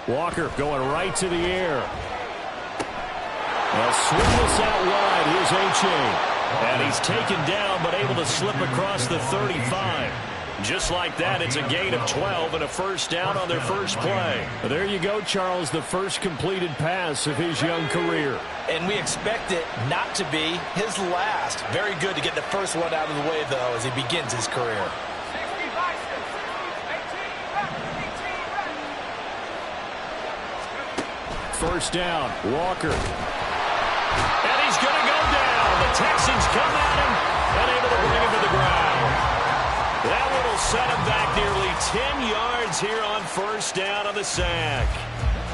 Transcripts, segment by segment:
Walker going right to the air. They'll swing this out wide. Here's A-Chain. And he's taken down, but able to slip across the 35. Just like that, it's a gain of 12 and a first down on their first play. Well, there you go, Charles, the first completed pass of his young career. And we expect it not to be his last. Very good to get the first one out of the way, though, as he begins his career. First down, Walker. And he's going to go down. The Texans come at him and able to bring him to the ground. That one will set him back nearly 10 yards here on first down on the sack.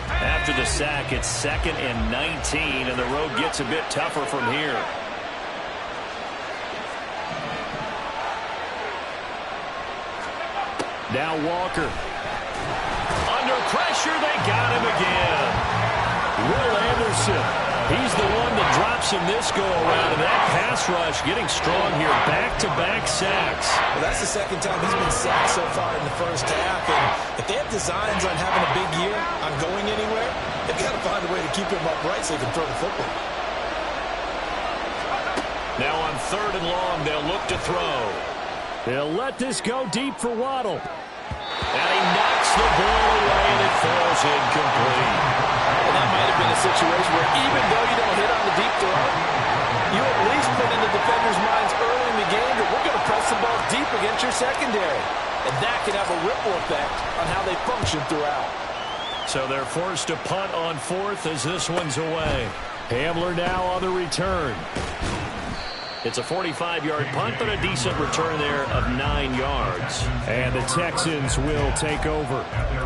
After the sack, it's 2nd and 19, and the road gets a bit tougher from here. Now Walker. Under pressure, they got him again. Will Anderson, he's the one that drops him this go-around, and that pass rush getting strong here. Back-to-back sacks. Well, that's the second time he's been sacked so far in the first half, and if they have designs on having a big year, on going anywhere, they've got to find a way to keep him upright so he can throw the football. Now on 3rd and long, they'll look to throw. They'll let this go deep for Waddle. And he knocks the ball away, and it falls incomplete. And that might have been a situation where even though you don't hit on the deep throw, you at least put in the defenders' minds early in the game that we're going to press the ball deep against your secondary. And that can have a ripple effect on how they function throughout. So they're forced to punt on 4th as this one's away. Hamler now on the return. It's a 45-yard punt, but a decent return there of 9 yards. And the Texans will take over.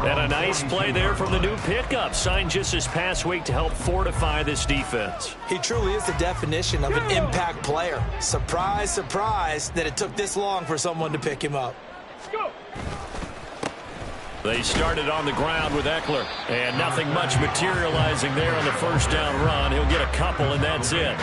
And a nice play there from the new pickup, signed just this past week to help fortify this defense. He truly is the definition of an impact player. Surprise, surprise that it took this long for someone to pick him up. They started on the ground with Eckler, and nothing much materializing there on the first down run. He'll get a couple, and that's it.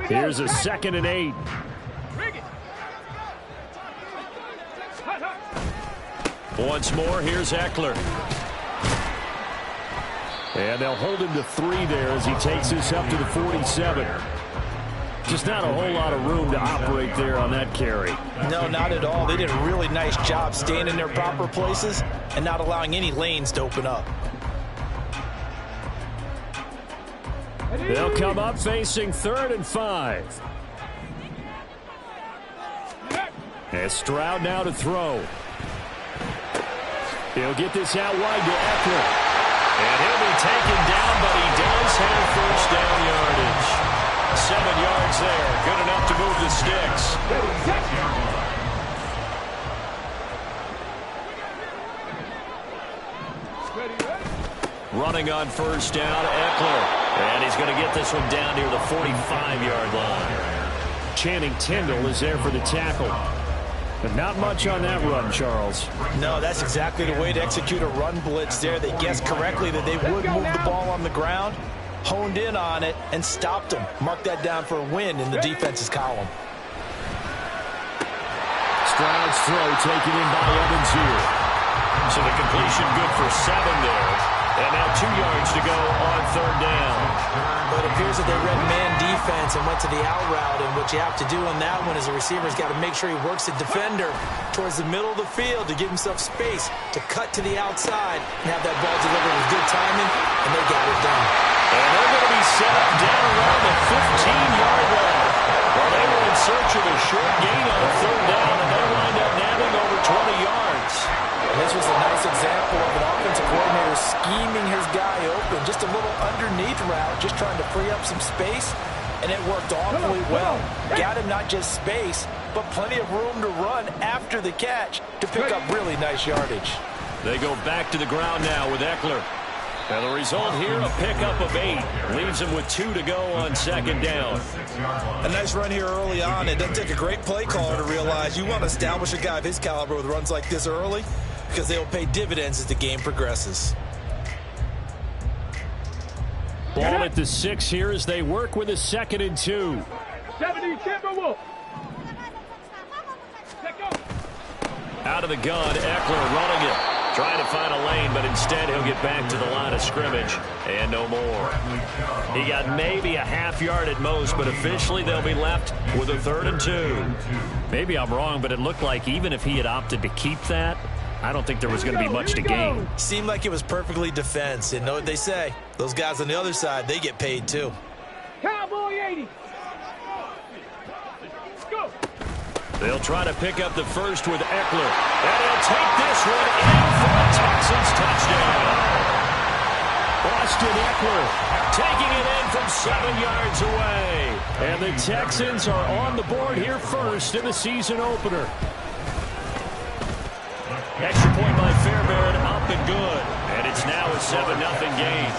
Here's a 2nd and 8. Once more, here's Eckler. And they'll hold him to 3 there as he takes this up to the 47. Just not a whole lot of room to operate there on that carry. No, not at all. They did a really nice job staying in their proper places and not allowing any lanes to open up. They'll come up facing 3rd and 5. And Stroud now to throw. He'll get this out wide to Eckler. And he'll be taken down, but he does have first down yardage. 7 yards there. Good enough to move the sticks. Running on first down, Eckler. And he's going to get this one down near the 45-yard line. Channing Tindall is there for the tackle. But not much on that run, Charles. No, that's exactly the way to execute a run blitz there. They guessed correctly that they would move the ball on the ground, honed in on it, and stopped them. Mark that down for a win in the defense's column. Stroud's throw taken in by Evans here. So the completion good for 7 there. And now 2 yards to go on 3rd down. But it appears that they read man defense and went to the out route. And what you have to do on that one is the receiver's got to make sure he works the defender towards the middle of the field to give himself space to cut to the outside and have that ball delivered with good timing, and they got it done. And they're going to be set up down around the 15-yard line. Well, they were in search of a short gain on 3rd down, and they wind up nabbing over 20 yards. And this was a nice example of an offensive coordinator scheming his guy open. Just a little underneath route, just trying to free up some space, and it worked awfully well. Got him not just space, but plenty of room to run after the catch to pick up really nice yardage. They go back to the ground now with Eckler. And the result here, a pickup of 8. Leaves him with 2 to go on second down. A nice run here early on. It doesn't take a great play caller to realize you want to establish a guy of his caliber with runs like this early because they'll pay dividends as the game progresses. Ball at the 6 here as they work with a 2nd and 2. Out of the gun, Eckler running it. Trying to find a lane, but instead he'll get back to the line of scrimmage. And no more. He got maybe a half yard at most, but officially they'll be left with a 3rd and 2. Maybe I'm wrong, but it looked like even if he had opted to keep that, I don't think there was going to be much to gain. Seemed like it was perfectly defense. And know what they say? Those guys on the other side, they get paid too. Cowboy 80. Go. They'll try to pick up the first with Eckler. And he'll take this one in for a Texans touchdown. Austin Eckler taking it in from 7 yards away. And the Texans are on the board here first in the season opener. Extra point by Fairbairn, up and good. And it's now a 7-0 game.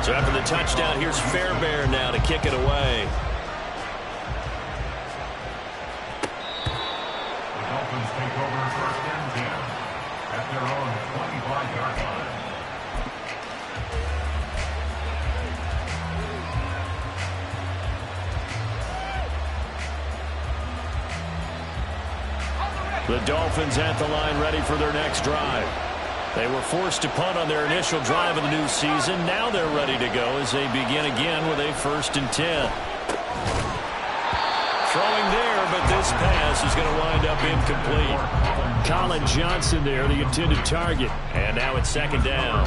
So after the touchdown, here's Fairbairn now to kick it away. The Dolphins take over 1st and 10 at their own 25-yard line. The Dolphins at the line ready for their next drive. They were forced to punt on their initial drive of the new season. Now they're ready to go as they begin again with a 1st and 10. Throwing there, but this pass is going to wind up incomplete. Colin Johnson there, the intended target. And now it's 2nd down.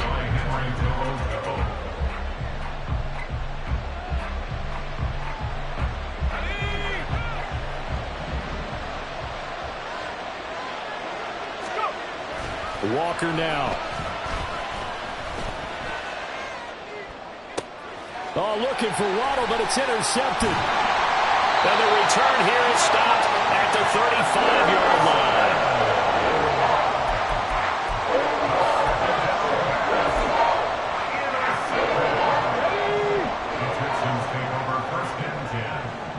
Walker now. Oh, looking for Waddle, but it's intercepted. And the return here is stopped at the 35-yard line. The Texans take over 1st and 10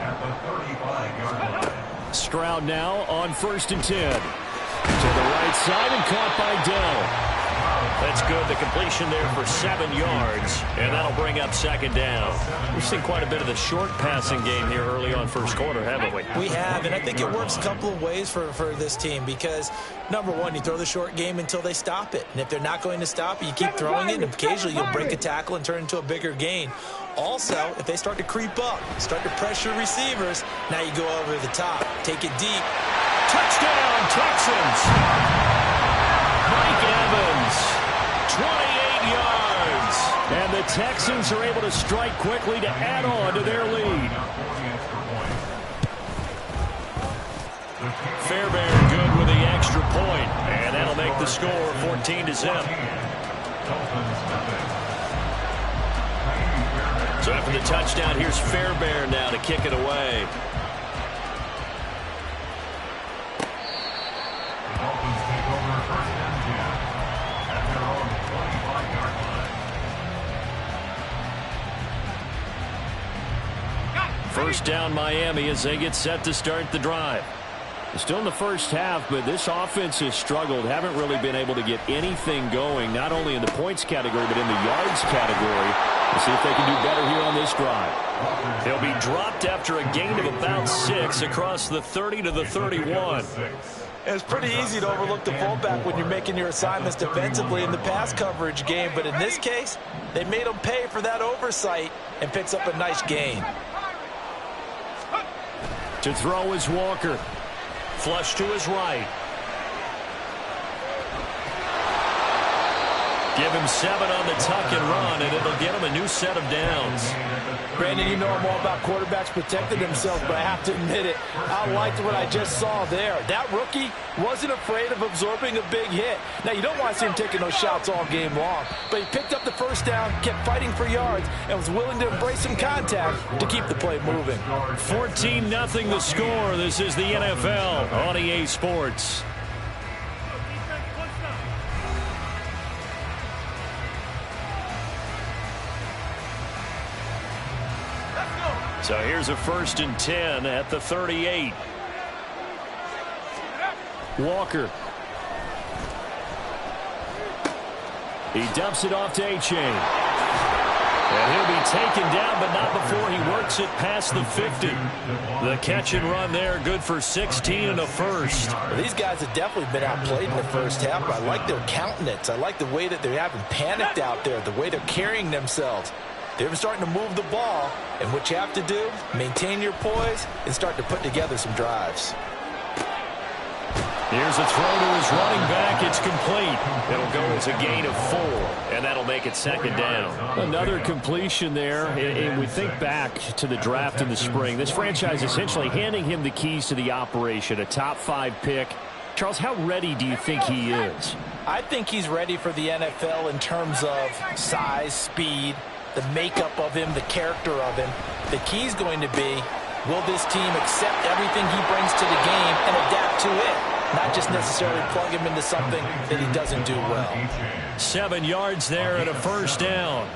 at the 35-yard line. Stroud now on 1st and 10. To the right side and caught by Dell. That's good. The completion there for 7 yards. And that'll bring up 2nd down. We've seen quite a bit of the short passing game here early on first quarter, haven't we? We have, and I think it works a couple of ways for this team because, number one, you throw the short game until they stop it. And if they're not going to stop it, you keep throwing it, and occasionally you'll break a tackle and turn into a bigger gain. Also, if they start to creep up, start to pressure receivers, now you go over the top, take it deep. Touchdown, Texans! Mike Evans, 28 yards. And the Texans are able to strike quickly to add on to their lead. Fairbairn good with the extra point, and that'll make the score 14-0. So after the touchdown, here's Fairbairn now to kick it away. Dolphins take over 1st and 10 at their own 25-yard line. First down Miami as they get set to start the drive. Still in the first half, but this offense has struggled. Haven't really been able to get anything going, not only in the points category, but in the yards category. We'll see if they can do better here on this drive. They'll be dropped after a gain of about 6 across the 30 to the 31. It's pretty easy to overlook the fullback when you're making your assignments defensively in the pass coverage game, but in this case, they made him pay for that oversight and picks up a nice gain. To throw is Walker. Flush to his right. Give him 7 on the tuck and run, and it'll get him a new set of downs. Brandon, you know I'm all about quarterbacks protecting themselves, but I have to admit it. I liked what I just saw there. That rookie wasn't afraid of absorbing a big hit. Now, you don't want to see him taking those shots all game long, but he picked up the first down, kept fighting for yards, and was willing to embrace some contact to keep the play moving. 14-0 the score. This is the NFL on EA Sports. So here's a 1st and 10 at the 38. Walker. He dumps it off to Achane. And he'll be taken down, but not before he works it past the 50. The catch and run there, good for 16 and a first. Well, these guys have definitely been outplayed in the first half, but I like their countenance. I like the way that they haven't panicked out there, the way they're carrying themselves. They're starting to move the ball, and what you have to do, maintain your poise and start to put together some drives. Here's a throw to his running back. It's complete. It'll go as a gain of 4, and that'll make it 2nd down. Another completion there, and we think back to the draft in the spring. This franchise essentially handing him the keys to the operation, a top 5 pick. Charles, how ready do you think he is? I think he's ready for the NFL in terms of size, speed, the makeup of him, the character of him. The key's going to be, will this team accept everything he brings to the game and adapt to it? Not just necessarily plug him into something that he doesn't do well. 7 yards there and a 1st down.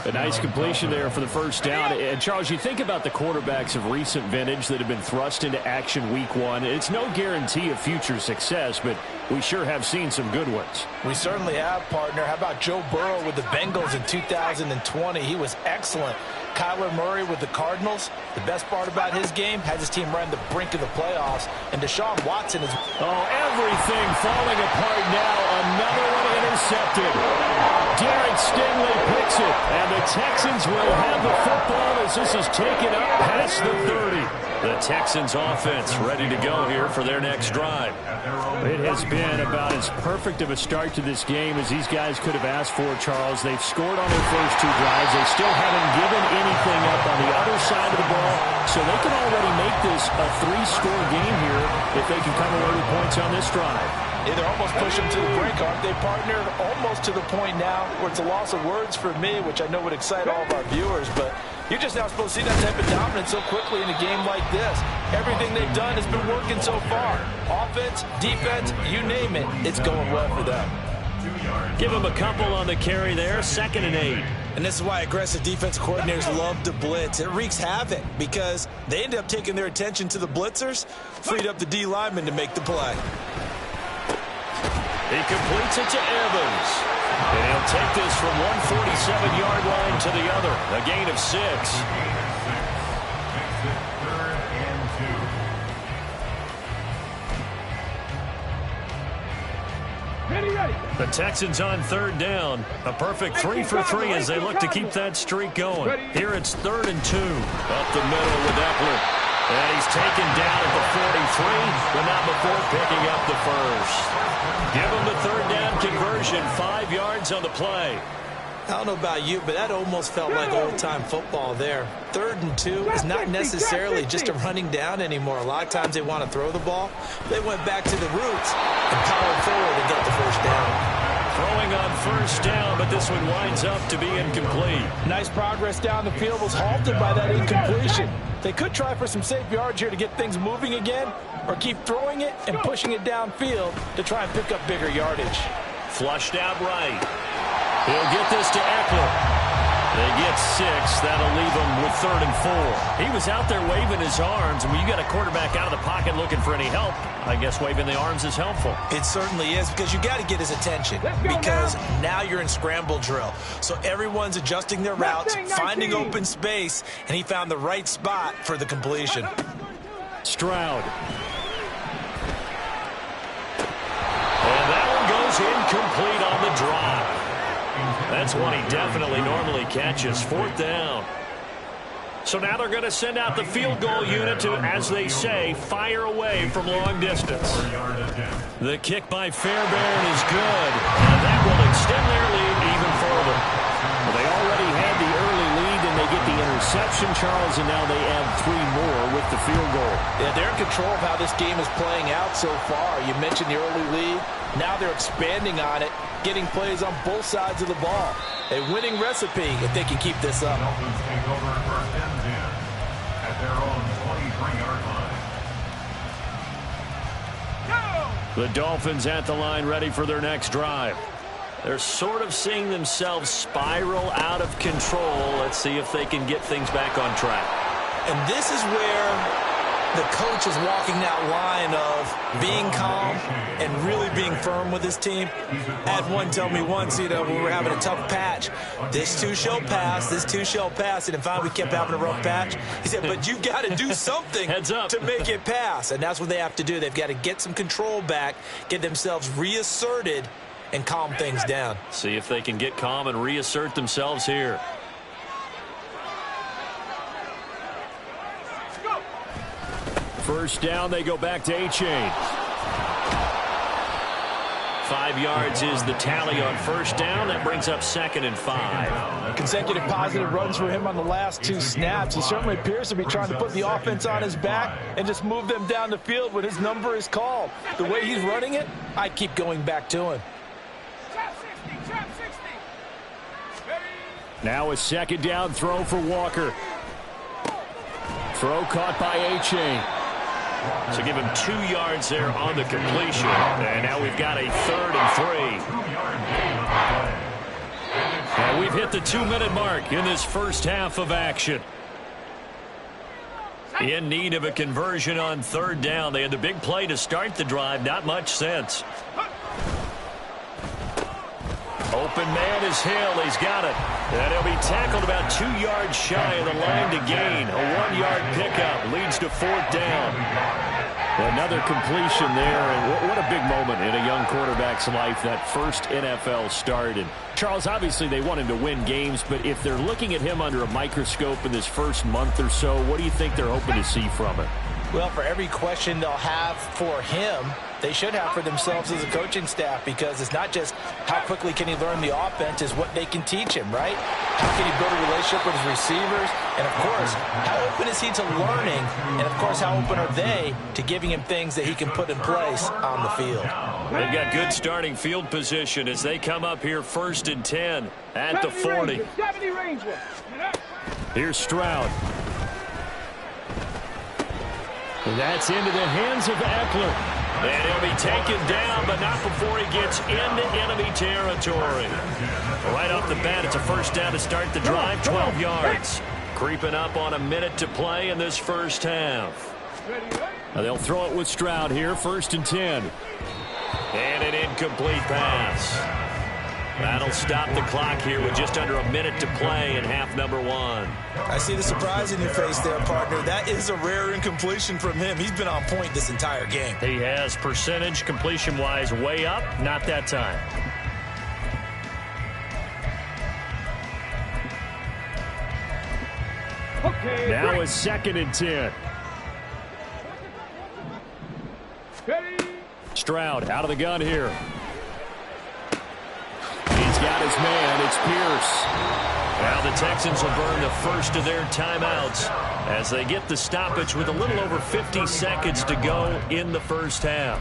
A nice completion there for the 1st down. And, Charles, you think about the quarterbacks of recent vintage that have been thrust into action week 1. It's no guarantee of future success, but we sure have seen some good ones. We certainly have, partner. How about Joe Burrow with the Bengals in 2020? He was excellent. Kyler Murray with the Cardinals. The best part about his game, has his team right on the brink of the playoffs. And Deshaun Watson is... Oh, everything falling apart now. Another one intercepted. Derek Stingley picks it. And the Texans will have the football as this is taken up past the 30. The Texans offense ready to go here for their next drive. It has been about as perfect of a start to this game as these guys could have asked for, Charles. They've scored on their first 2 drives. They still haven't given anything up on the other side of the ball, so they can already make this a 3-score game here if they can come away with points on this drive. Yeah, they're almost pushing to the brink, aren't they, partner? Almost to the point now where it's a loss of words for me, which I know would excite all of our viewers, but you're just now supposed to see that type of dominance so quickly in a game like this. Everything they've done has been working so far. Offense, defense, you name it, it's going well for them. Give them a couple on the carry there, 2nd and 8. And this is why aggressive defensive coordinators love to blitz. It wreaks havoc because they end up taking their attention to the blitzers, freed up the D lineman to make the play. He completes it to Evans. And he'll take this from 147-yard line to the other. A gain of 6. The Texans on 3rd down. A perfect 3 for 3 as they look to keep that streak going. Here it's 3rd and 2. Up the middle with Eckler. And he's taken down at the 43, but not before picking up the first. Give him the 3rd down conversion, 5 yards on the play. I don't know about you, but that almost felt like old-time football there. 3rd and 2 is not necessarily just a running down anymore. A lot of times they want to throw the ball. They went back to the roots and powered forward and got the 1st down. Throwing on 1st down, but this one winds up to be incomplete. Nice progress down the field was halted by that incompletion. They could try for some safe yards here to get things moving again, or keep throwing it and pushing it downfield to try and pick up bigger yardage. Flushed out right. He'll get this to Eckler. They get 6. That'll leave him with 3rd and 4. He was out there waving his arms, and when you got a quarterback out of the pocket looking for any help, I guess waving the arms is helpful. It certainly is, because you got to get his attention, because now you're in scramble drill. So everyone's adjusting their routes, finding open space, and he found the right spot for the completion. Stroud. And that one goes incomplete on the drive. That's one he definitely normally catches. 4th down. So now they're going to send out the field goal unit to, as they say, fire away from long distance. The kick by Fairbairn is good. And that will extend their lead even further. Well, they already had the early lead, and they get the interception, Charles, and now they add 3 more with the field goal. Yeah, they're in control of how this game is playing out so far. You mentioned the early lead. Now they're expanding on it, getting plays on both sides of the ball. A winning recipe if they can keep this up. Dolphins take over 1st and 10 at their own 23-yard line. The Dolphins at the line, ready for their next drive. They're sort of seeing themselves spiral out of control. Let's see if they can get things back on track. And this is where the coach is walking that line of being calm and really being firm with his team. I had one tell me once, when we were having a tough patch, this too shall pass, this too shall pass. And if finally we kept having a rough patch, he said, but you've got to do something to make it pass. And that's what they have to do. They've got to get some control back, get themselves reasserted, and calm things down. See if they can get calm and reassert themselves here. First down, they go back to A-Chain. 5 yards is the tally on first down. That brings up 2nd and 5. Consecutive positive runs for him on the last 2 snaps. He certainly appears to be trying to put the offense on his back and just move them down the field when his number is called. The way he's running it, I keep going back to him. Now a 2nd down throw for Walker. Throw caught by A-Chain. So give him 2 yards there on the completion. And now we've got a 3rd and 3. And we've hit the 2-minute mark in this first half of action. In need of a conversion on 3rd down. They had the big play to start the drive. Not much sense. Open man is Hill. He's got it. And he'll be tackled about 2 yards shy of the line to gain. A 1-yard pickup leads to 4th down. Another completion there. And what a big moment in a young quarterback's life, that first NFL start. And Charles, obviously they want him to win games, but if they're looking at him under a microscope in this first month or so, what do you think they're hoping to see from him? Well, for every question they'll have for him, they should have for themselves as a coaching staff, because it's not just how quickly can he learn the offense, it's what they can teach him, right? How can he build a relationship with his receivers? And, of course, how open is he to learning? And, of course, how open are they to giving him things that he can put in place on the field? They've got good starting field position as they come up here 1st and 10 at the 40. Here's Stroud. That's into the hands of Eckler. And he'll be taken down, but not before he gets into enemy territory. Right off the bat, it's a first down to start the drive, 12 yards. Creeping up on a minute to play in this first half. Now they'll throw it with Stroud here, 1st and 10. And an incomplete pass. That'll stop the clock here with just under a minute to play in half number 1. I see the surprise in your face there, partner. That is a rare incompletion from him. He's been on point this entire game. He has percentage completion-wise way up. Not that time. Okay, now break. a 2nd and 10. Ready. Stroud out of the gun here. He's got his man. It's Pierce. Now the Texans will burn the first of their timeouts as they get the stoppage with a little over 50 seconds to go in the first half.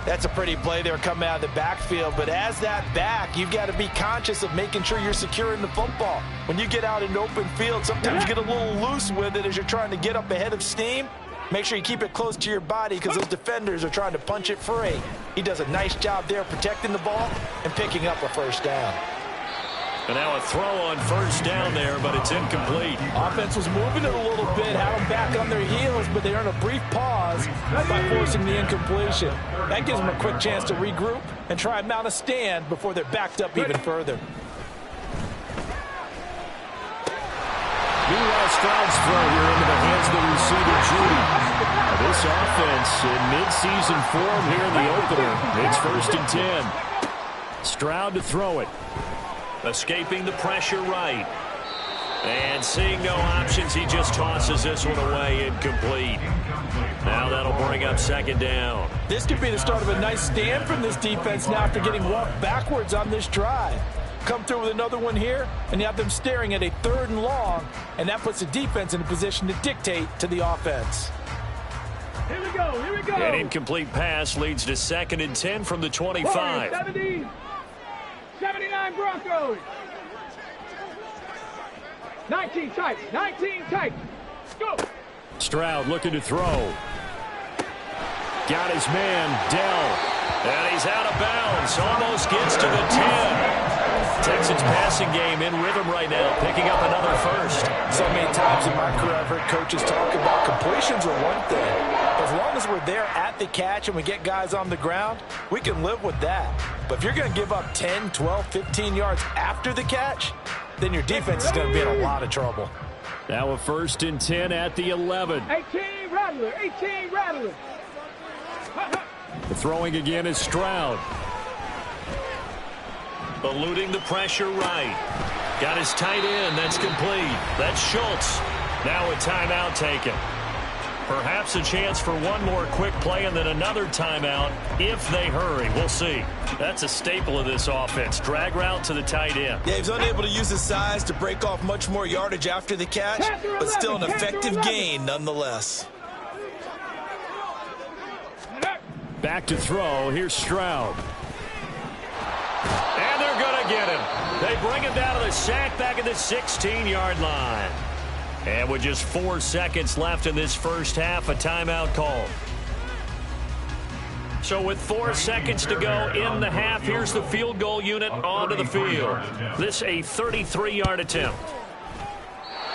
That's a pretty play there coming out of the backfield, but as that back, you've got to be conscious of making sure you're securing the football. When you get out in open field, sometimes you get a little loose with it as you're trying to get up ahead of steam. Make sure you keep it close to your body because those defenders are trying to punch it free. He does a nice job there protecting the ball and picking up a first down. And now a throw on first down there, but it's incomplete. Offense was moving it a little bit, had them back on their heels, but they earned a brief pause by forcing the incompletion. That gives them a quick chance to regroup and try and mount a stand before they're backed up even further. Meanwhile, Stroud's throw here into the hands of the receiver, Judy. This offense in mid-season form here in the opener. It's 1st and 10. Stroud to throw it. Escaping the pressure right. And seeing no options, he just tosses this one away, incomplete. Now that'll bring up 2nd down. This could be the start of a nice stand from this defense now after getting walked backwards on this drive. Come through with another one here, and you have them staring at a 3rd and long, and that puts the defense in a position to dictate to the offense. Here we go, here we go. An incomplete pass leads to 2nd and 10 from the 25. 70, 79 Broncos. 19 tight, 19 tight. Go. Stroud looking to throw. Got his man, Dell. And he's out of bounds. Almost gets to the 10. Texans passing game in rhythm right now, picking up another first. So many times in my career I've heard coaches talk about completions are one thing. As long as we're there at the catch and we get guys on the ground, we can live with that. But if you're going to give up 10, 12, 15 yards after the catch, then your defense is going to be in a lot of trouble. Now a 1st and 10 at the 11. 18 Rattler, 18 Rattler. The throwing again is Stroud. Eluding the pressure right. Got his tight end. That's complete. That's Schultz. Now a timeout taken. Perhaps a chance for one more quick play and then another timeout if they hurry. We'll see. That's a staple of this offense. Drag route to the tight end. Yeah, he's unable to use his size to break off much more yardage after the catch, but still an effective gain nonetheless. Back to throw. Here's Stroud. And they're going to get him. They bring him down to the sack back at the 16-yard line. And with just 4 seconds left in this first half, a timeout called. So with 4 seconds to go in the half, here's the field goal unit onto the field. This a 33-yard attempt.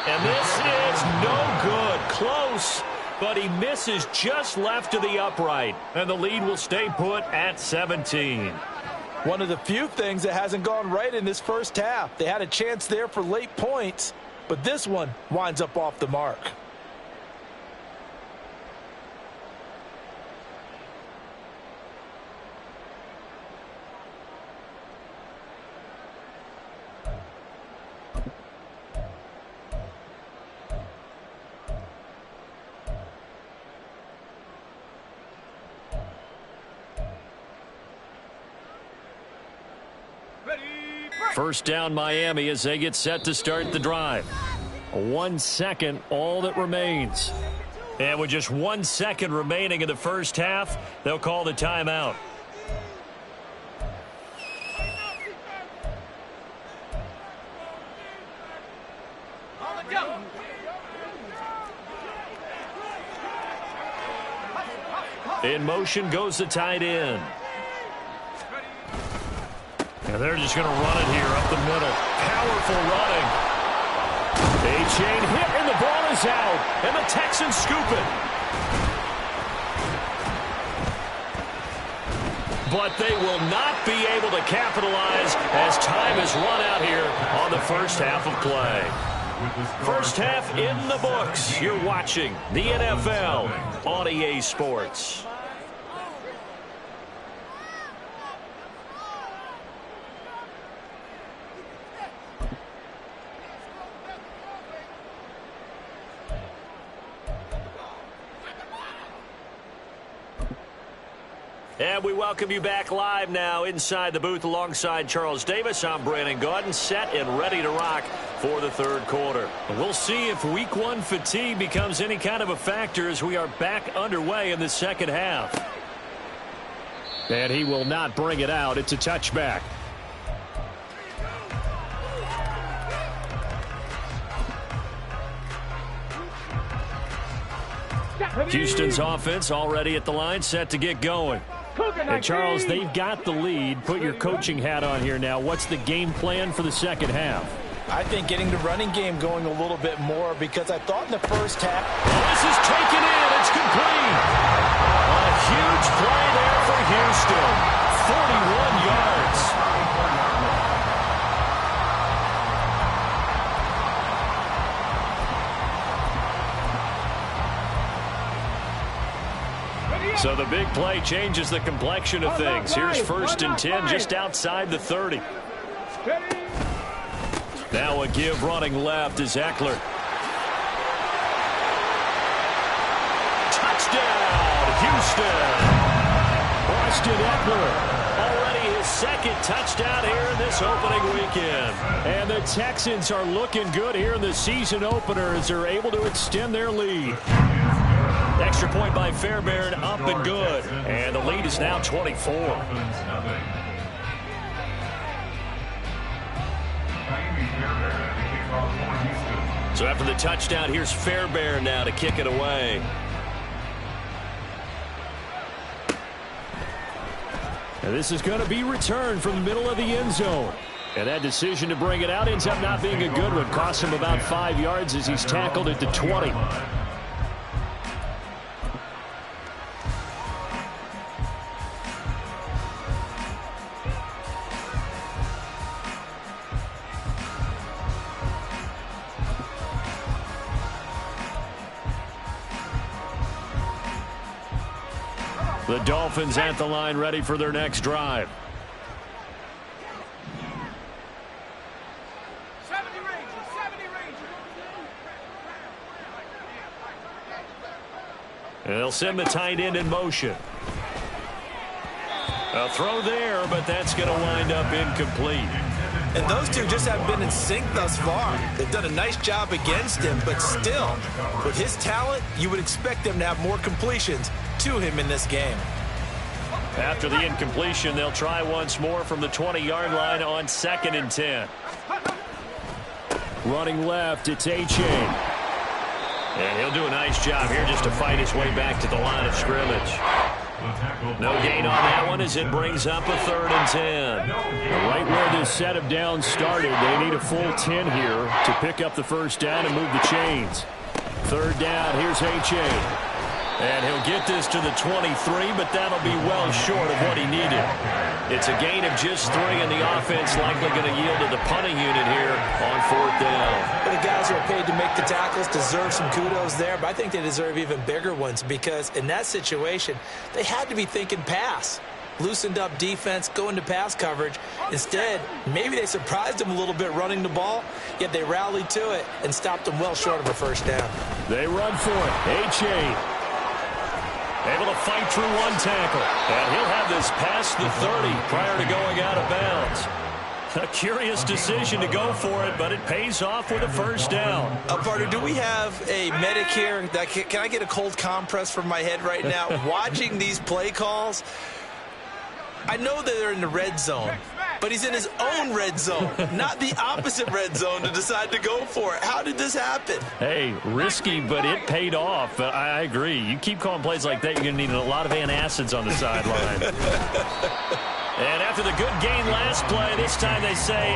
And this is no good. Close, but he misses just left of the upright. And the lead will stay put at 17. One of the few things that hasn't gone right in this first half. They had a chance there for late points, but this one winds up off the mark. First down Miami as they get set to start the drive. 1 second, all that remains. And with just 1 second remaining in the first half, they'll call the timeout. In motion goes the tight end. And they're just going to run it here up the middle. Powerful running. A-chain hit, and the ball is out. And the Texans scoop it. But they will not be able to capitalize as time has run out here on the first half of play. First half in the books. You're watching the NFL on EA Sports. And we welcome you back live now inside the booth alongside Charles Davis. I'm Brandon Gaudin, set and ready to rock for the third quarter. We'll see if week one fatigue becomes any kind of a factor as we are back underway in the second half. And he will not bring it out. It's a touchback. Houston's offense already at the line, set to get going. And Charles, they've got the lead. Put your coaching hat on here now. What's the game plan for the second half? I think getting the running game going a little bit more, because I thought in the first half. This is taken in. It's complete. A huge play there for Houston. 41 yards. So the big play changes the complexion of things. Here's 1st and 10 just outside the 30. Now a give running left is Eckler. Touchdown, Houston. Austin Eckler. Already his second touchdown here in this opening weekend. And the Texans are looking good here in the season opener as they're able to extend their lead. Extra point by Fairbairn, up and good. And the lead is now 24. So after the touchdown, here's Fairbairn now to kick it away. And this is going to be returned from the middle of the end zone. And that decision to bring it out ends up not being a good one. Cost him about 5 yards as he's tackled at the 20. The Dolphins at the line, ready for their next drive. And they'll send the tight end in motion. A throw there, but that's going to wind up incomplete. And those two just haven't been in sync thus far. They've done a nice job against him, but still, with his talent, you would expect them to have more completions to him in this game. After the incompletion, they'll try once more from the 20-yard line on 2nd and 10. Running left, it's Achane. And he'll do a nice job here just to fight his way back to the line of scrimmage. No gain on that one as it brings up a 3rd and 10. Right where this set of downs started, they need a full 10 here to pick up the first down and move the chains. 3rd down, here's Achane. And he'll get this to the 23, but that'll be well short of what he needed. It's a gain of just 3, and the offense likely going to yield to the punting unit here on 4th down. The guys who are paid to make the tackles deserve some kudos there, but I think they deserve even bigger ones because in that situation, they had to be thinking pass. Loosened up defense, going to pass coverage. Instead, maybe they surprised them a little bit running the ball, yet they rallied to it and stopped them well short of a first down. They run for it. Achane. Able to fight through one tackle. And he'll have this past the 30 prior to going out of bounds. A curious decision to go for it, but it pays off with a first down. Partner, do we have a medic here? Can I get a cold compress from my head right now? Watching these play calls, I know that they're in the red zone, but he's in his own red zone, not the opposite red zone to decide to go for it. How did this happen? Hey, risky, but it paid off. I agree. You keep calling plays like that, you're going to need a lot of antacids on the sideline. And after the good gain last play, this time they say,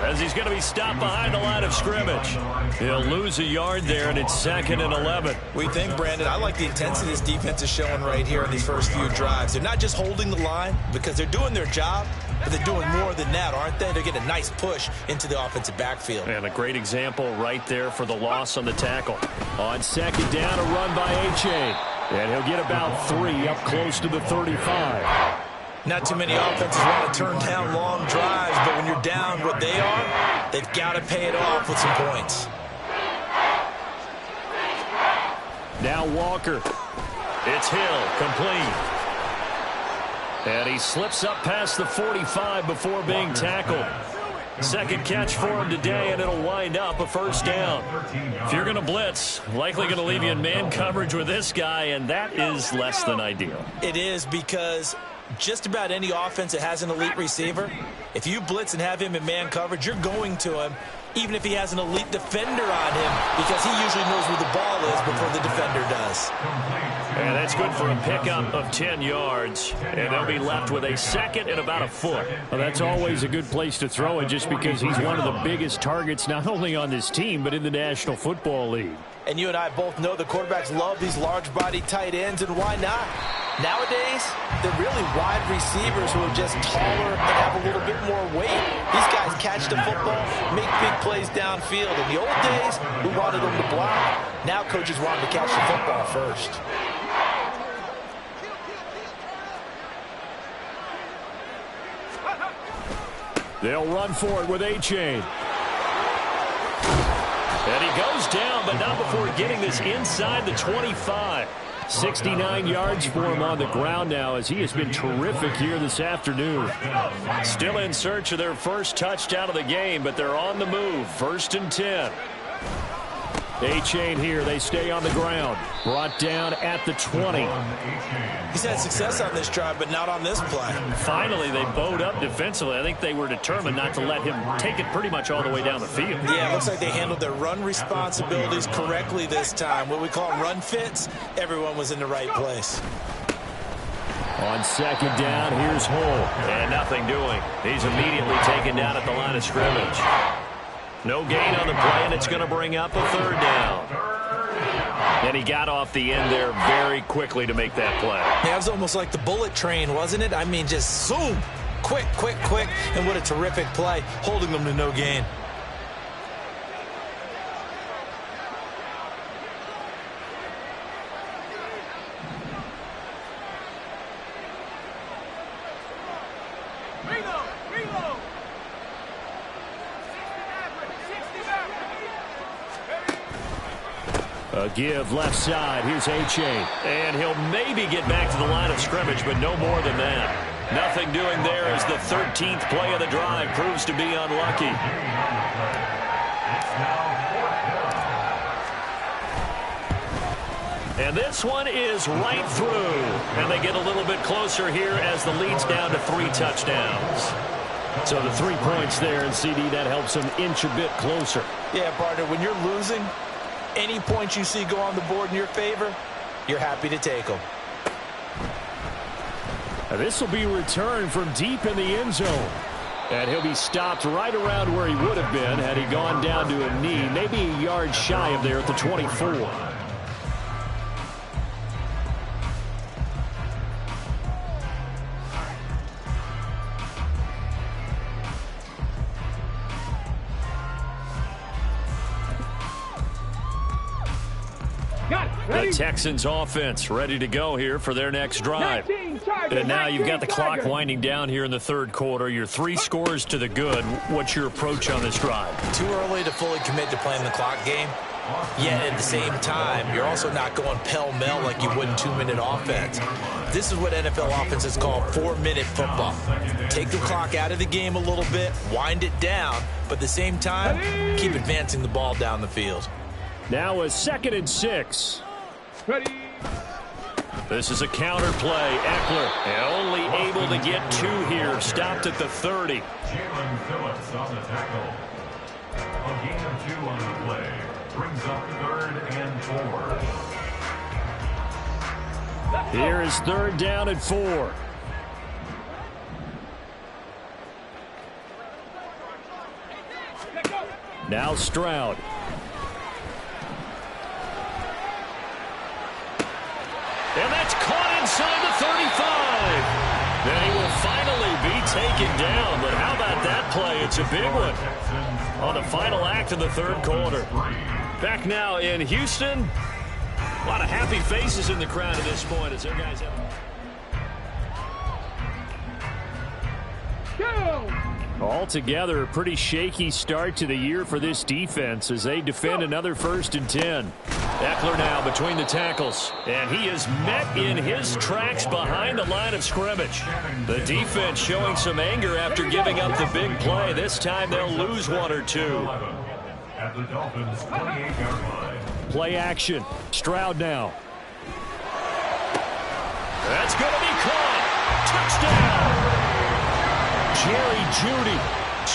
as he's going to be stopped behind the line of scrimmage. He'll lose a yard there, and it's 2nd and 11. We think, Brandon, I like the intensity this defense is showing right here in these first few drives. They're not just holding the line because they're doing their job, but they're doing more than that, aren't they? They're getting a nice push into the offensive backfield. And a great example right there for the loss on the tackle. On 2nd down, a run by Achane. And he'll get about 3 up close to the 35. Not too many offenses want to turn down long drives, but when you're down what they are, they've got to pay it off with some points. Now Walker. It's Hill, complete. And he slips up past the 45 before being tackled. Second catch for him today, and it'll wind up a first down. If you're going to blitz, likely going to leave you in man coverage with this guy, and that is less than ideal. It is because just about any offense that has an elite receiver, if you blitz and have him in man coverage, you're going to him, even if he has an elite defender on him, because he usually knows where the ball is before the defender does. And that's good for a pickup of 10 yards. And they'll be left with a 2nd and about a foot. Well, that's always a good place to throw it just because he's one of the biggest targets not only on this team but in the National Football League. And you and I both know the quarterbacks love these large-body tight ends, and why not? Nowadays, they're really wide receivers who are just taller and have a little bit more weight. These guys catch the football, make big plays downfield. In the old days, we wanted them to block. Now coaches want them to catch the football first. They'll run for it with Achane. And he goes down, but not before getting this inside the 25. 69 yards for him on the ground now as he has been terrific here this afternoon. Still in search of their first touchdown of the game, but they're on the move. 1st and 10. Achane here. They stay on the ground. Brought down at the 20. He's had success on this drive, but not on this play. Finally, they bowed up defensively. I think they were determined not to let him take it pretty much all the way down the field. Yeah, it looks like they handled their run responsibilities correctly this time. What we call run fits, everyone was in the right place. On second down, here's Hull. And nothing doing. He's immediately taken down at the line of scrimmage. No gain on the play, and it's going to bring up a third down. And he got off the end there very quickly to make that play. Yeah, it was almost like the bullet train, wasn't it? I mean, just zoom. Quick, quick, quick. And what a terrific play, holding them to no gain. A give left side. Here's H.A. And he'll maybe get back to the line of scrimmage, but no more than that. Nothing doing there as the 13th play of the drive proves to be unlucky. And this one is right through. And they get a little bit closer here as the lead's down to 3 touchdowns. So the 3 points there, and CD, that helps them inch a bit closer. Yeah, partner, when you're losing, any points you see go on the board in your favor, you're happy to take them. This will be returned from deep in the end zone. And he'll be stopped right around where he would have been had he gone down to a knee, maybe a yard shy of there at the 24. The Texans offense ready to go here for their next drive. And now you've got the clock winding down here in the third quarter. You're 3 scores to the good. What's your approach on this drive? Too early to fully commit to playing the clock game. Yet at the same time, you're also not going pell-mell like you would in 2-minute offense. This is what NFL offenses call 4-minute football. Take the clock out of the game a little bit, wind it down, but at the same time, keep advancing the ball down the field. Now a 2nd and 6. Ready. This is a counter play. Eckler only able to get 2 here. Stopped at the 30. Jalen Phillips on the tackle. A gain of 2 on the play. Brings up 3rd and 4. Here is 3rd down and 4. Now Stroud. And that's caught inside the 35. Then he will finally be taken down. But how about that play? It's a big one on the final act of the third quarter. Back now in Houston. A lot of happy faces in the crowd at this point as their guys have... Altogether, a pretty shaky start to the year for this defense as they defend another 1st and 10. Eckler now between the tackles, and he is met in his tracks behind the line of scrimmage. The defense showing some anger after giving up the big play. This time they'll lose 1 or 2. At the Dolphins' 28-yard line. Play action. Stroud now. That's going to be caught. Touchdown. Jerry Jeudy,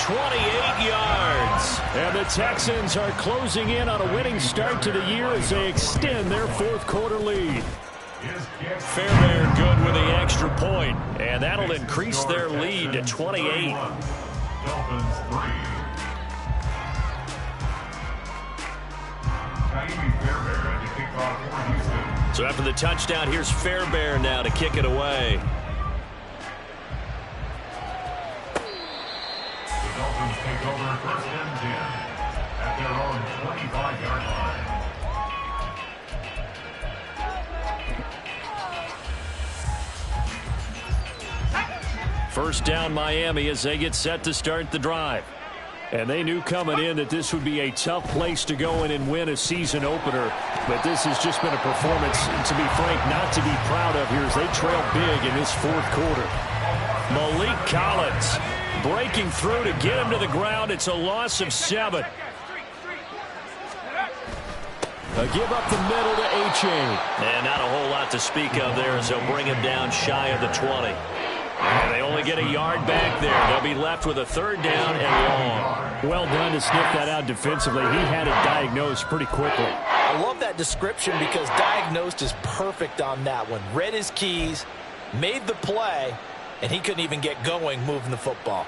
28 yards. And the Texans are closing in on a winning start to the year as they extend their 4th quarter lead. Fairbairn good with the extra point, and that'll increase their lead to 28. Dolphins 3. Fairbairn to kick off for Houston. So after the touchdown, here's Fairbairn now to kick it away. Dolphins take over 1st and 10 at their own 25-yard line. First down Miami as they get set to start the drive. And they knew coming in that this would be a tough place to go in and win a season opener. But this has just been a performance, to be frank, not to be proud of here as they trail big in this 4th quarter. Malik Collins breaking through to get him to the ground. It's a loss of 7. A give up the middle to H.A. And not a whole lot to speak of there as they'll bring him down shy of the 20. And they only get a yard back there. They'll be left with a 3rd down and long. Well done to sniff that out defensively. He had it diagnosed pretty quickly. I love that description because diagnosed is perfect on that one. Read his keys, made the play, and he couldn't even get going moving the football.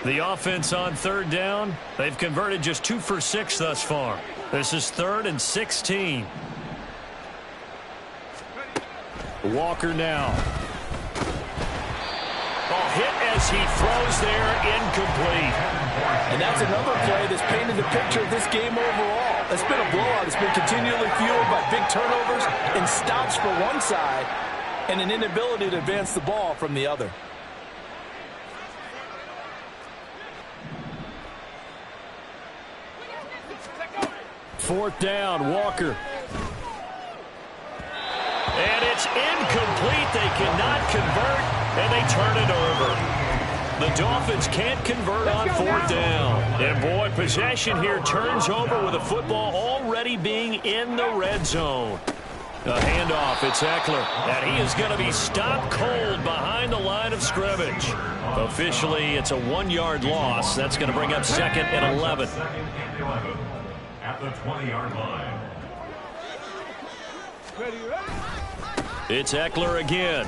The offense on third down, they've converted just 2 for 6 thus far. This is 3rd and 16. Walker now. Ball hit as he throws there, incomplete. And that's another play that's painted the picture of this game overall. It's been a blowout. It's been continually fueled by big turnovers and stops for one side and an inability to advance the ball from the other. Fourth down, Walker. And it's incomplete. They cannot convert, and they turn it over. The Dolphins can't convert on fourth down. And, boy, possession here turns over with the football already being in the red zone. A handoff, it's Eckler. And he is going to be stopped cold behind the line of scrimmage. Officially, it's a 1-yard loss. That's going to bring up 2nd and 11. At the 20-yard line. It's Eckler again.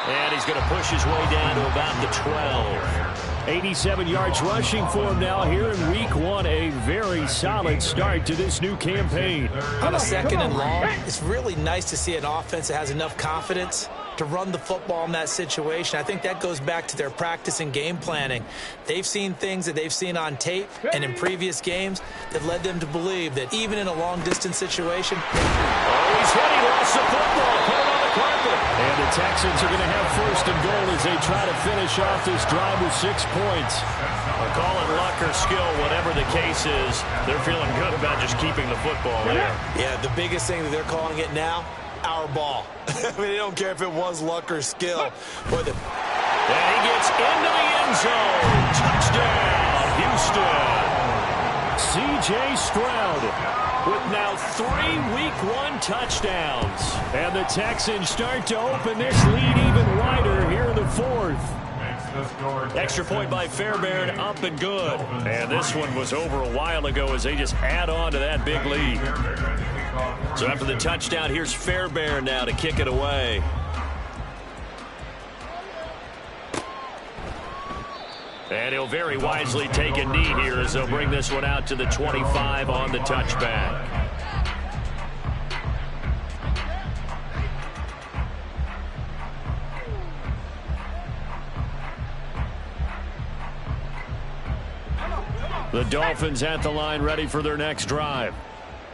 And he's going to push his way down to about the 12. 87 yards rushing for him now here in week 1. A very solid start to this new campaign. On a 2nd and long, it's really nice to see an offense that has enough confidence to run the football in that situation. I think that goes back to their practice and game planning. They've seen things that they've seen on tape and in previous games that led them to believe that even in a long-distance situation... Oh, he's hit. He lost the football. Put it on the carpet. And the Texans are going to have 1st and goal as they try to finish off this drive with 6 points. I'll call it luck or skill, whatever the case is. They're feeling good about just keeping the football there. Yeah, the biggest thing that they're calling it now, our ball. I mean, they don't care if it was luck or skill. And he gets into the end zone. Touchdown, Houston. C.J. Stroud with now 3 Week 1 touchdowns. And the Texans start to open this lead even wider here in the 4th. Extra point by Fairbairn, up and good. And this one was over a while ago as they just add on to that big lead. So after the touchdown, here's Fairbairn now to kick it away. And he'll very wisely take a knee here as they'll bring this one out to the 25 on the touchback. The Dolphins at the line ready for their next drive.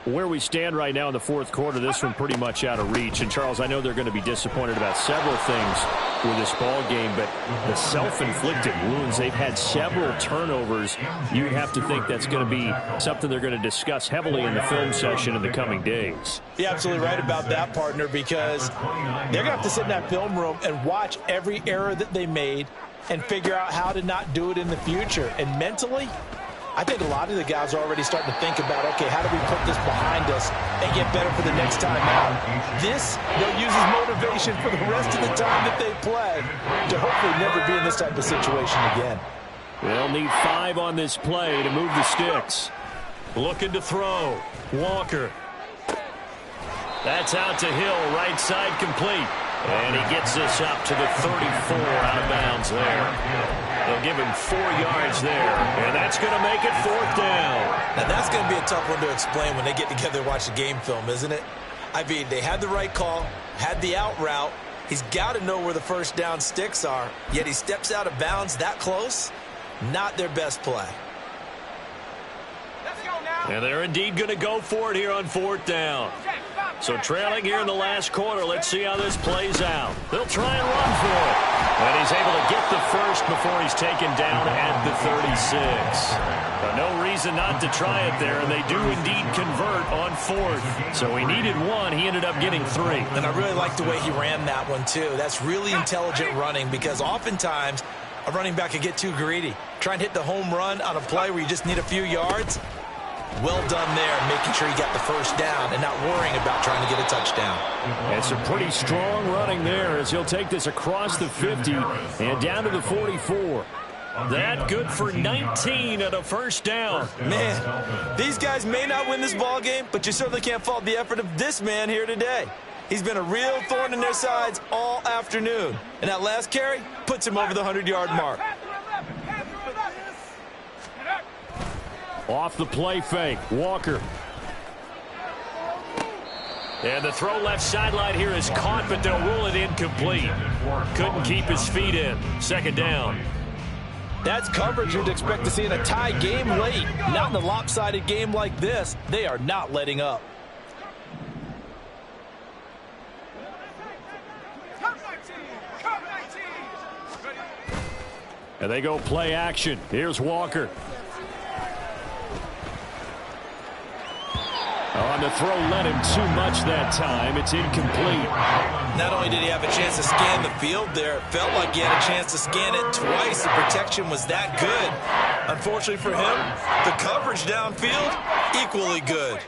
Where we stand right now in the 4th quarter, this one pretty much out of reach. And, Charles, I know they're going to be disappointed about several things with this ball game, but the self-inflicted wounds, they've had several turnovers. You'd have to think that's going to be something they're going to discuss heavily in the film session in the coming days. You're absolutely right about that, partner, because they're going to have to sit in that film room and watch every error that they made and figure out how to not do it in the future. And mentally, I think a lot of the guys are already starting to think about, okay, how do we put this behind us and get better for the next time out? This, they'll use as motivation for the rest of the time that they play to hopefully never be in this type of situation again. They'll need 5 on this play to move the sticks. Looking to throw. Walker. That's out to Hill, right side complete. And he gets this up to the 34 out of bounds there. They'll give him 4 yards there, and that's going to make it 4th down. Now, that's going to be a tough one to explain when they get together and watch the game film, isn't it? I mean, they had the right call, had the out route. He's got to know where the first down sticks are, yet he steps out of bounds that close. Not their best play. Let's go now. And they're indeed going to go for it here on 4th down. So trailing here in the last quarter, let's see how this plays out. They'll try and run for it. And he's able to get the first before he's taken down at the 36. But no reason not to try it there, and they do indeed convert on 4th. So he needed 1. He ended up getting 3. And I really like the way he ran that one, too. That's really intelligent running because oftentimes a running back can get too greedy. Try and hit the home run on a play where you just need a few yards. Well done there, making sure he got the first down and not worrying about trying to get a touchdown. And some pretty strong running there as he'll take this across the 50 and down to the 44. That good for 19 and a first down. Man, these guys may not win this ball game, but you certainly can't fault the effort of this man here today. He's been a real thorn in their sides all afternoon. And that last carry puts him over the 100-yard mark. Off the play fake, Walker. And the throw left sideline here is caught, but they'll rule it incomplete. Couldn't keep his feet in. Second down. That's coverage you'd expect to see in a tie game late. Not in a lopsided game like this. They are not letting up. And they go play action. Here's Walker. On the throw, led him too much that time. It's incomplete. Not only did he have a chance to scan the field there, it felt like he had a chance to scan it twice. The protection was that good. Unfortunately for him, the coverage downfield, equally good.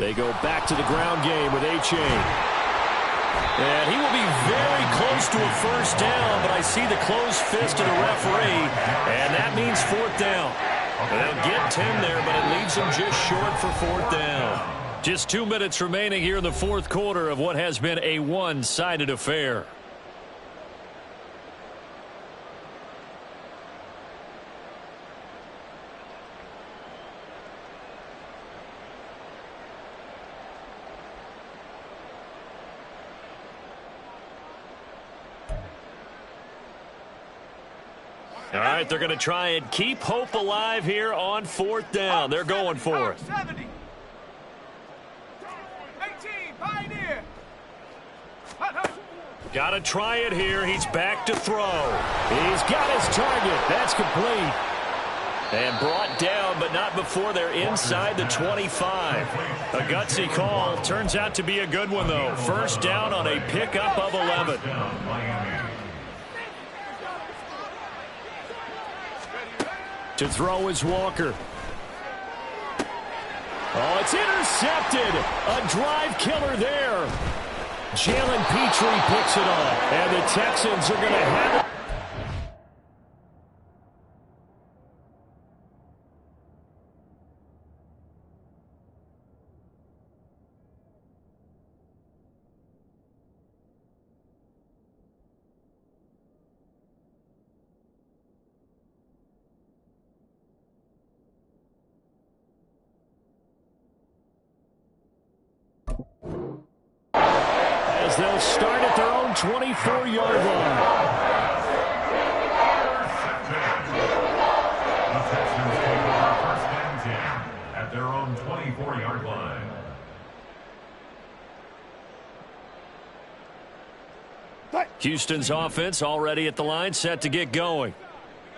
They go back to the ground game with Achane. And he will be very close to a first down, but I see the closed fist of the referee, and that means fourth down. They'll get 10 there, but it leaves them just short for fourth down. Just 2 minutes remaining here in the fourth quarter of what has been a one-sided affair. All right, they're going to try and keep hope alive here on fourth down. They're going for it. 70. 18, Pioneer. Got to try it here. He's back to throw. He's got his target. That's complete. And brought down, but not before they're inside the 25. A gutsy call. Turns out to be a good one, though. First down on a pickup of 11. To throw is Walker. Oh, it's intercepted. A drive killer there. Jalen Petrie picks it up. And the Texans are going to have it. They'll start at their own 24-yard line. The Texans take over first and 10 at their own 24-yard line. Houston's offense already at the line, set to get going.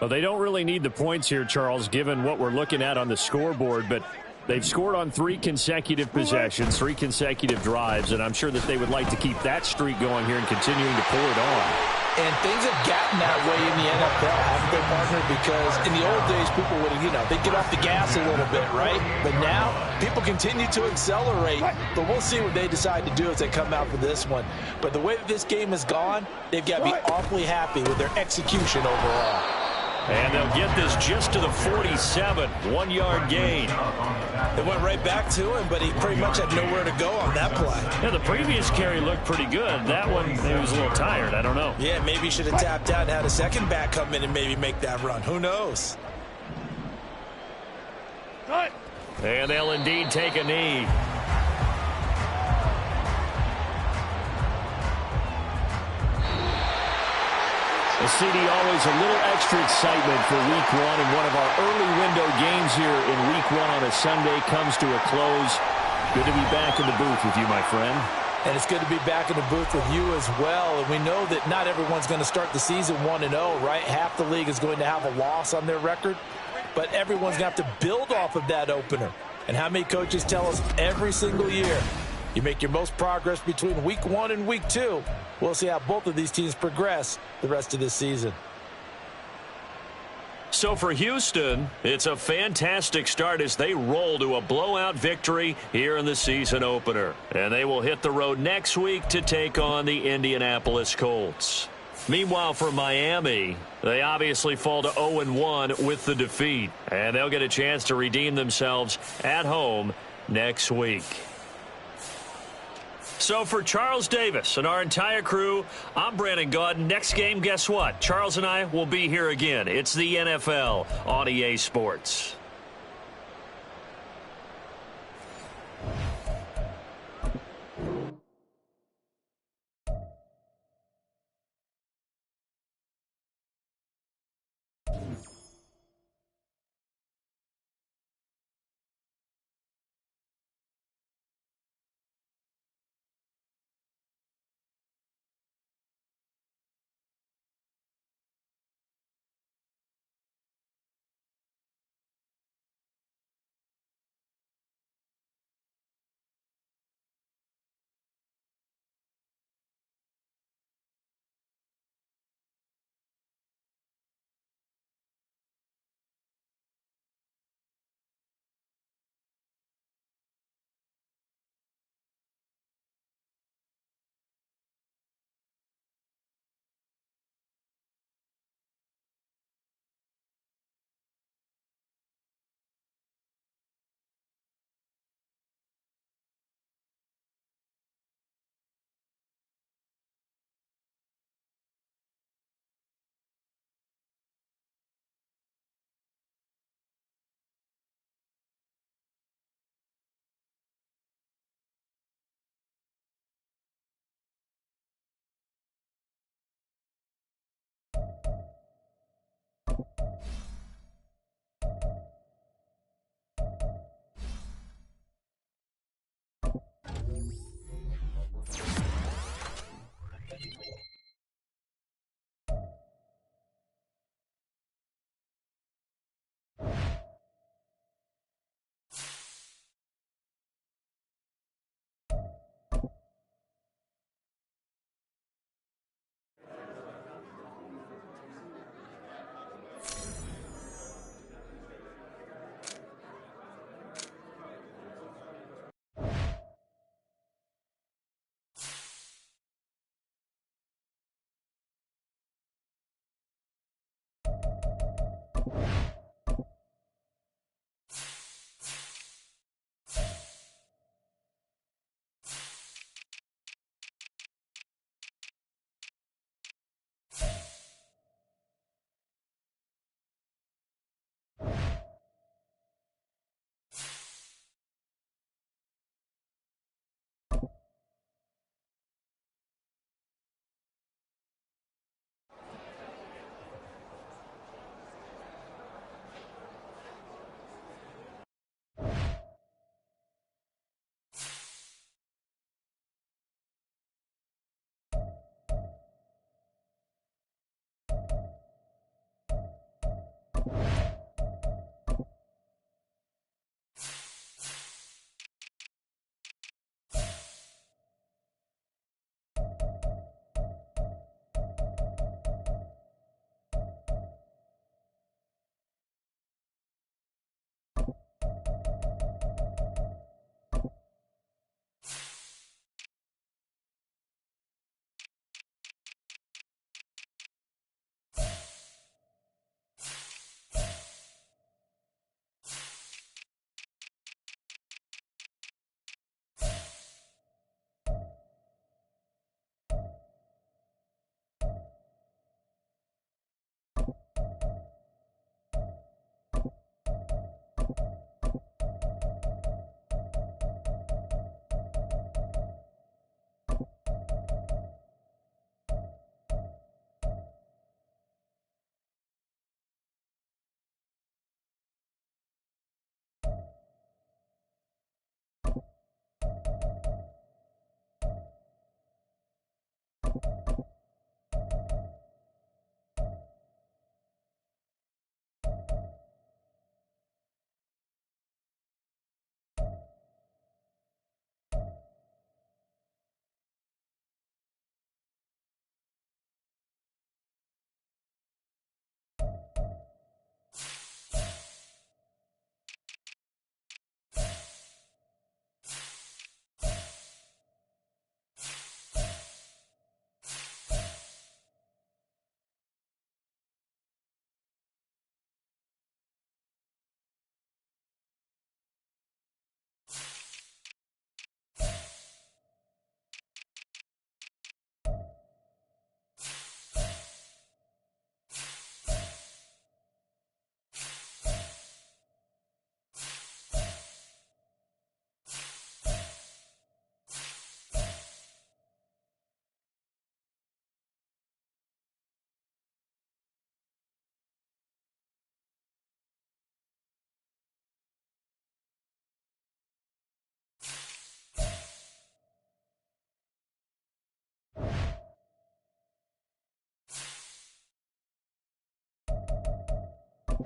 Well, they don't really need the points here, Charles, given what we're looking at on the scoreboard, but they've scored on 3 consecutive possessions, 3 consecutive drives, and I'm sure that they would like to keep that streak going here and continuing to pull it on. And things have gotten that way in the NFL, haven't they, partner? Because in the old days, people would, they'd get off the gas a little bit, right? But now, people continue to accelerate. But we'll see what they decide to do as they come out for this one. But the way that this game has gone, they've got to be awfully happy with their execution overall. And they'll get this just to the 47, 1-yard gain. They went right back to him, but he pretty much had nowhere to go on that play. Yeah, the previous carry looked pretty good. That one, he was a little tired. I don't know. Yeah, maybe he should have tapped out and had a second back come in and maybe make that run. Who knows? And they'll indeed take a knee. The CD always a little extra excitement for week one, and one of our early window games here in week one on a Sunday comes to a close. Good to be back in the booth with you, my friend. And it's good to be back in the booth with you as well. And we know that not everyone's going to start the season 1-0, right? Half the league is going to have a loss on their record, but everyone's going to have to build off of that opener. And how many coaches tell us every single year, you make your most progress between week 1 and week 2. We'll see how both of these teams progress the rest of this season. So for Houston, it's a fantastic start as they roll to a blowout victory here in the season opener. And they will hit the road next week to take on the Indianapolis Colts. Meanwhile, for Miami, they obviously fall to 0-1 with the defeat, and they'll get a chance to redeem themselves at home next week. So for Charles Davis and our entire crew, I'm Brandon Gaudin. Next game, guess what? Charles and I will be here again. It's the NFL on EA Sports.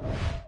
2.